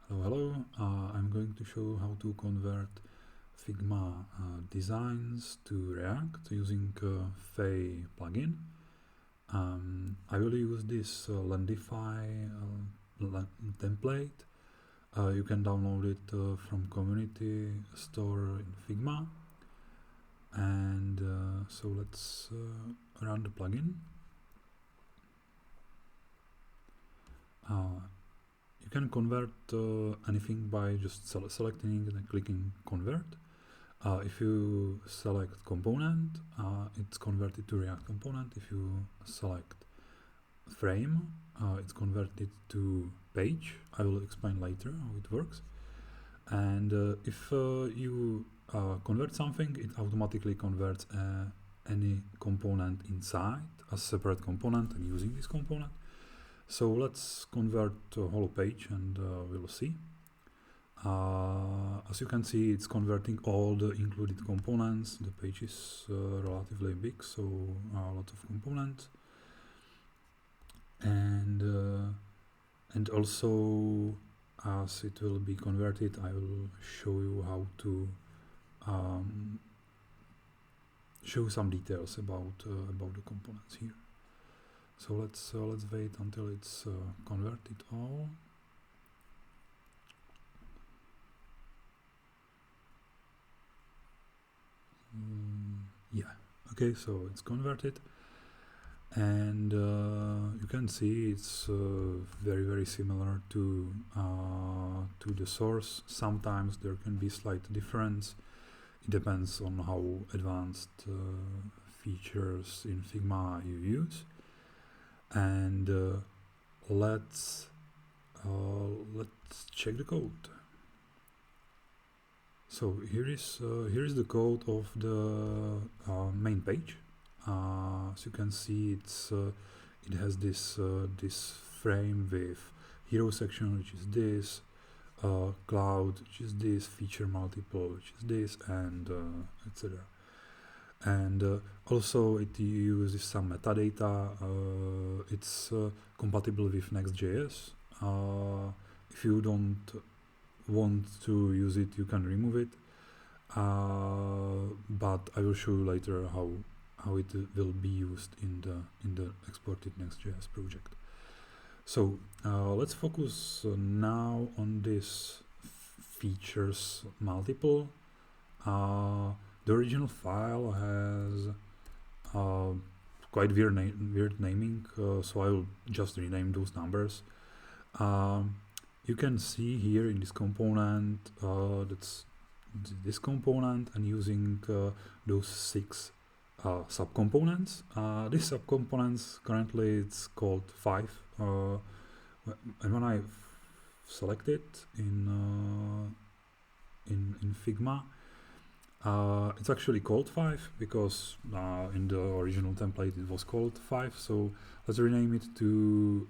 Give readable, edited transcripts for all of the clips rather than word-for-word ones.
Hello. I'm going to show how to convert Figma designs to React using Fae plugin. I will use this Lendify template. You can download it from community store in Figma. And so let's run the plugin. You can convert anything by just selecting and clicking convert. If you select component, it's converted to React component. If you select frame, it's converted to page. I will explain later how it works. And if you convert something, it automatically converts any component inside as separate component and using this component. So let's convert a whole page and we'll see. As you can see, it's converting all the included components. The page is relatively big, so a lot of components. And also, as it will be converted, I will show you how to show some details about the components here. So let's wait until it's converted all. Yeah, okay, so it's converted, and you can see it's very similar to the source. Sometimes there can be slight difference. It depends on how advanced features in Figma you use. And let's check the code. So here is the code of the main page. As you can see, it has this frame with hero section, which is this, cloud, which is this, feature multiple, which is this, and etc. And also it uses some metadata. It's compatible with NextJS. If you don't want to use it, you can remove it, but I will show you later how it will be used in the exported NextJS project. So let's focus now on this features multiple. The original file has quite weird naming, so I will just rename those numbers. You can see here in this component, that's this component, and using those 6 subcomponents. These subcomponents currently it's called 5, and when I select it in Figma, it's actually called 5 because in the original template it was called 5. So let's rename it to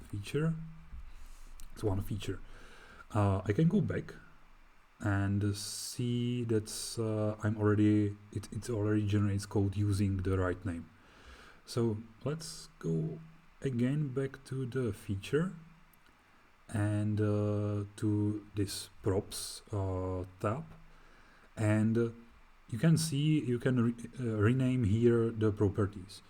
feature. It's one feature. I can go back and see that it already generates code using the right name. So let's go again back to the feature and to this props tab, and you can see you can rename here the properties.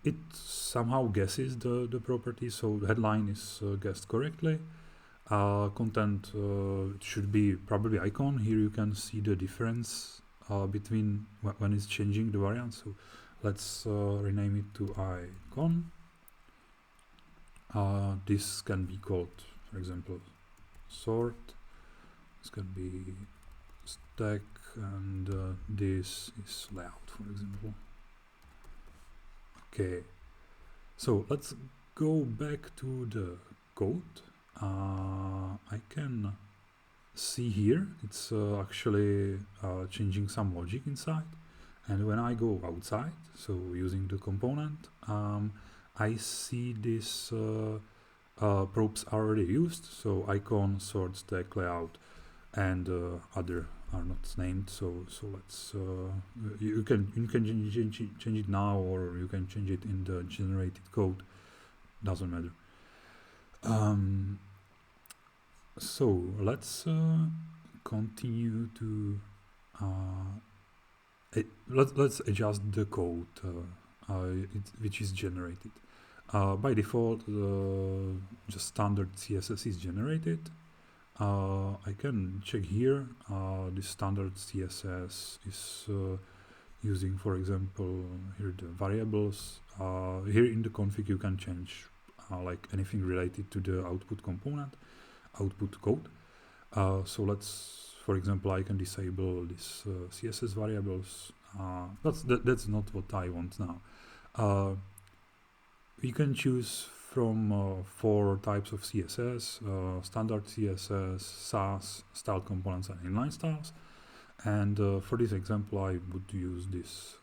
It somehow guesses the properties, so the headline is guessed correctly. Content should be probably icon. Here you can see the difference between when it's changing the variant. So let's rename it to icon. This can be called, for example, sort. This can be stack, and this is layout, for example. Okay, so let's go back to the code. I can see here it's actually changing some logic inside, and when I go outside, so using the component, I see this props already used, so icon, sort, stack, layout, and other are not named. So let's you can change it now, or you can change it in the generated code. Doesn't matter. So let's continue to let's adjust the code which is generated. By default, just standard CSS is generated. I can check here. The standard CSS is using, for example, here the variables. Here in the config you can change like anything related to the output component, output code. So let's, for example, I can disable this CSS variables. That's not what I want now. You can choose from 4 types of CSS: standard CSS, Sass, style components, and inline styles. And for this example, I would use this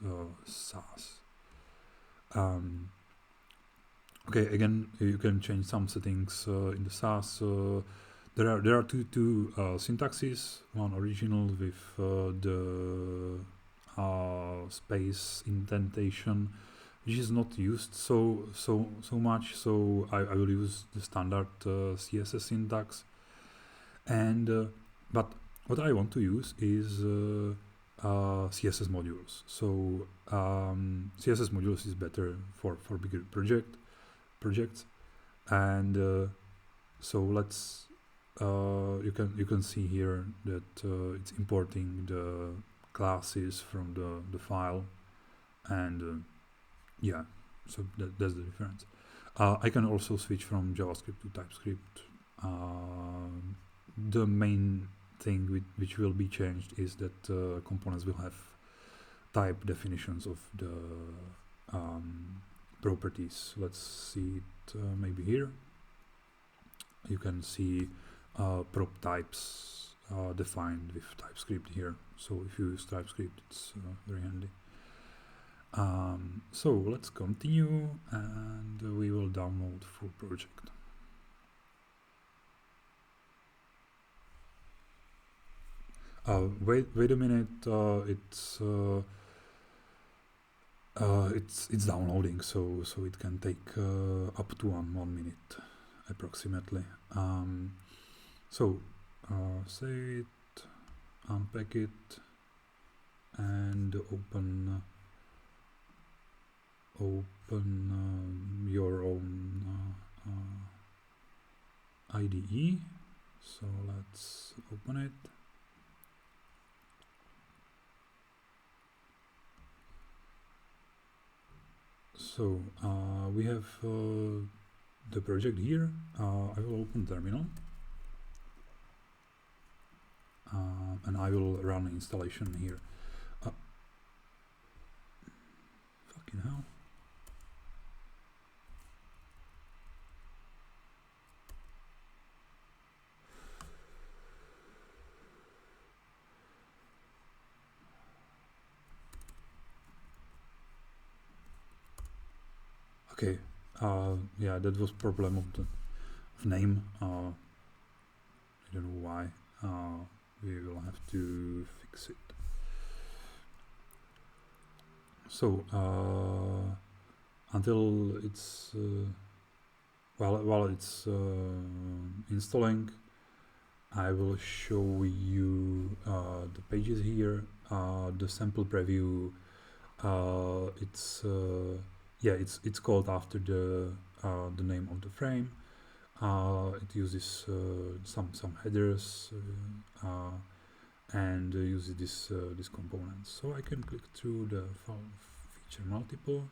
Sass. Okay, again, you can change some settings in the Sass. There are two syntaxes. One original with the space indentation, which is not used so much. So I will use the standard CSS syntax. And but what I want to use is CSS modules. So CSS modules is better for bigger projects. And so let's you can see here that it's importing the classes from the file, and yeah, so that's the difference. I can also switch from JavaScript to TypeScript. The main thing which will be changed is that components will have type definitions of the properties. Let's see it maybe here. You can see prop types defined with TypeScript here. So if you use TypeScript, it's very handy. So let's continue, and we will download full project. Wait a minute. It's downloading, so it can take up to 1 minute approximately. So save it, unpack it, and open your own IDE. So let's open it. So we have the project here. I will open terminal, and I will run installation here. Fucking hell. Okay, yeah, that was problem of name. I don't know why. We will have to fix it. So until it's while it's installing, I will show you the pages here. The sample preview. It's called after the name of the frame. It uses some headers and uses this components. So I can click through the feature multiple.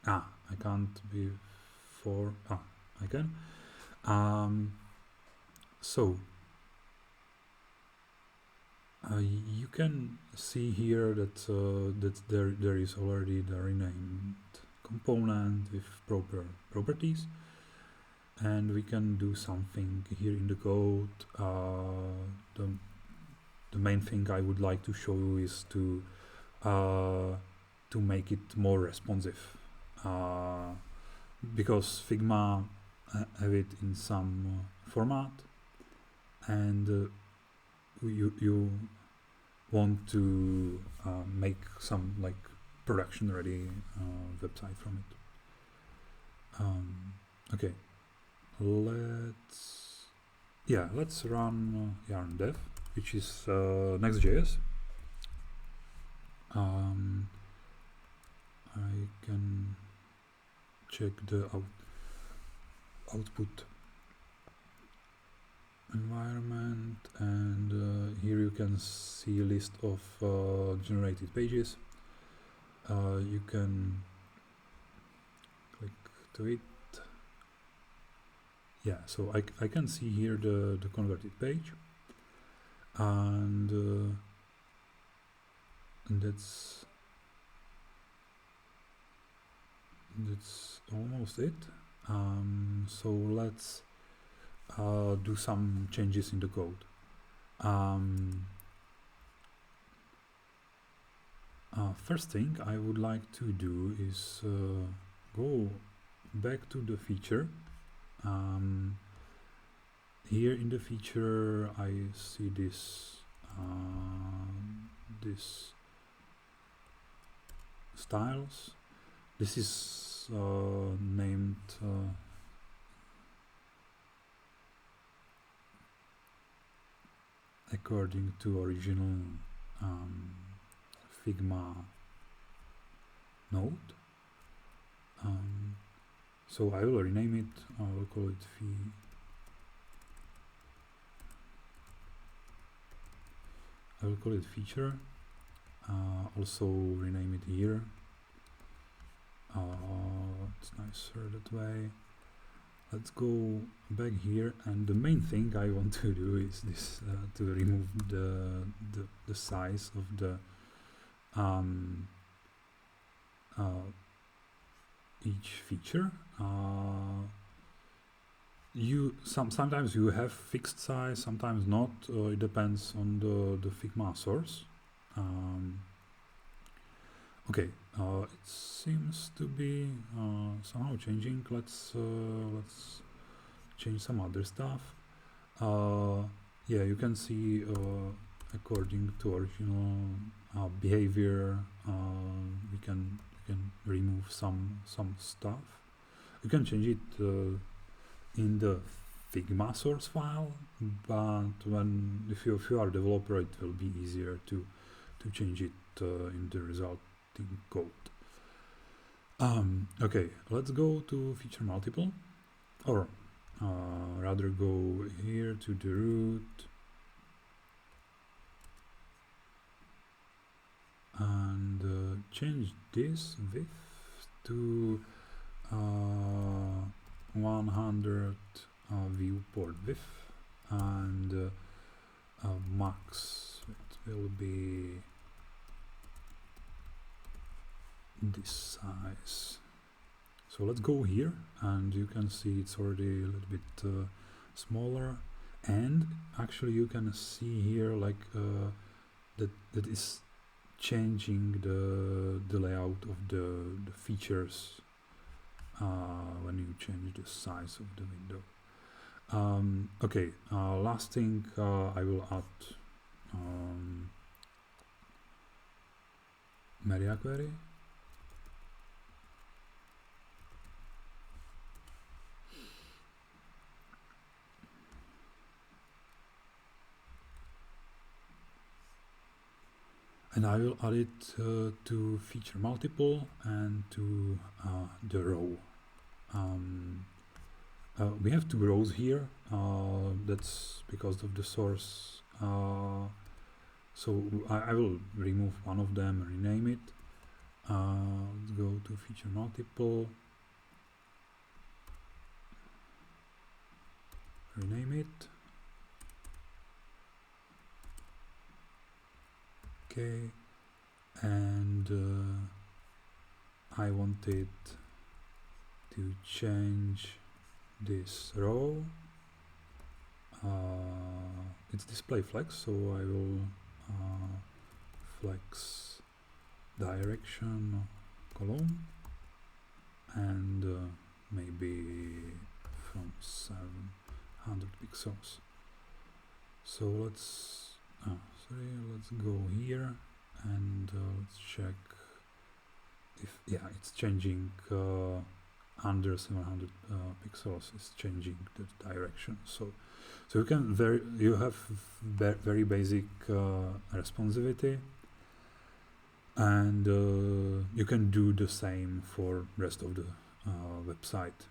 I can't before. I can. So you can see here that there is already the renamed component with proper properties, and we can do something here in the code. The main thing I would like to show you is to make it more responsive, because Figma have it in some format, and you want to make some like production ready website from it. Okay, let's yeah, let's run yarn dev, which is NextJS. I can check the output environment, and here you can see a list of generated pages. You can click to it. Yeah, so I can see here the converted page, and that's almost it. So let's do some changes in the code. First thing I would like to do is go back to the feature. Here in the feature I see this styles. This is named according to original Figma node. So I will rename it. I will call it feature. Also rename it here. It's nicer that way. Let's go back here, and the main thing I want to do is this: to remove the size of the each feature. Sometimes you have fixed size, sometimes not. It depends on the Figma source. Okay, it seems to be somehow changing. Let's change some other stuff. Yeah, you can see according to original behavior, we can remove some stuff. You can change it in the Figma source file, but if you are a developer, it will be easier to change it in the resulting code. Okay, let's go to feature multiple, or rather go here to the root and change this width to 100 viewport width, and max it will be this size. So let's go here, and you can see it's already a little bit smaller, and actually you can see here like that is changing the layout of the features when you change the size of the window. Okay, last thing, I will add mediaquery. And I will add it to feature multiple and to the row. We have two rows here. That's because of the source. So I will remove one of them and rename it. Let's go to feature multiple. Rename it. Okay, and I wanted to change this row. It's display flex, so I will flex direction column, and maybe from 700 pixels. So let's go here, and let's check if it's changing under 700 pixels is changing the direction. So you can you have very basic responsivity, and you can do the same for rest of the website.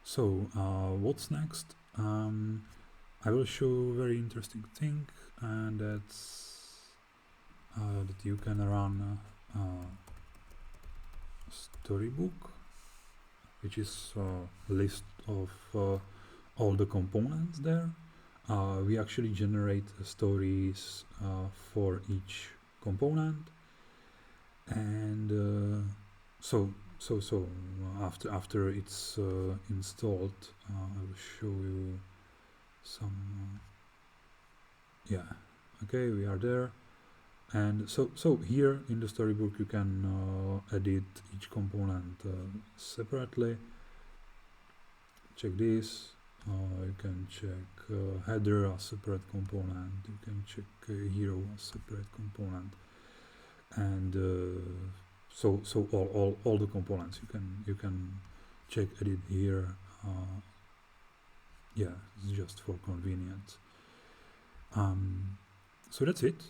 So what's next? I will show a very interesting thing, and that's that you can run Storybook, which is a list of all the components there. We actually generate stories for each component, and so after it's installed, I will show you some. Yeah, okay, we are there. And so here in the Storybook you can edit each component separately. Check this. You can check header as separate component. You can check hero as separate component, and so all the components you can check edit here. Yeah, it's just for convenience. So that's it.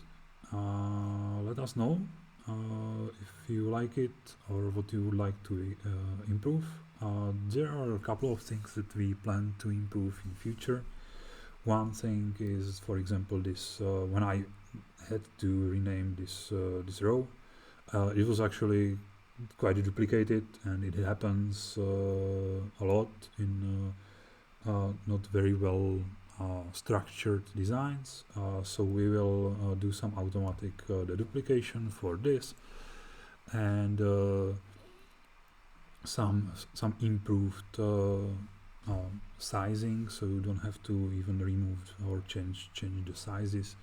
Let us know if you like it or what you would like to improve. There are a couple of things that we plan to improve in future. One thing is, for example, this when I had to rename this this row, it was actually quite duplicated, and it happens a lot in not very well structured designs. So we will do some automatic deduplication for this, and some improved sizing, so you don't have to even remove or change the sizes,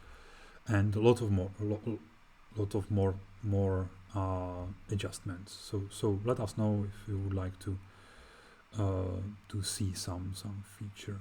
and a lot of more adjustments. So let us know if you would like to see some feature.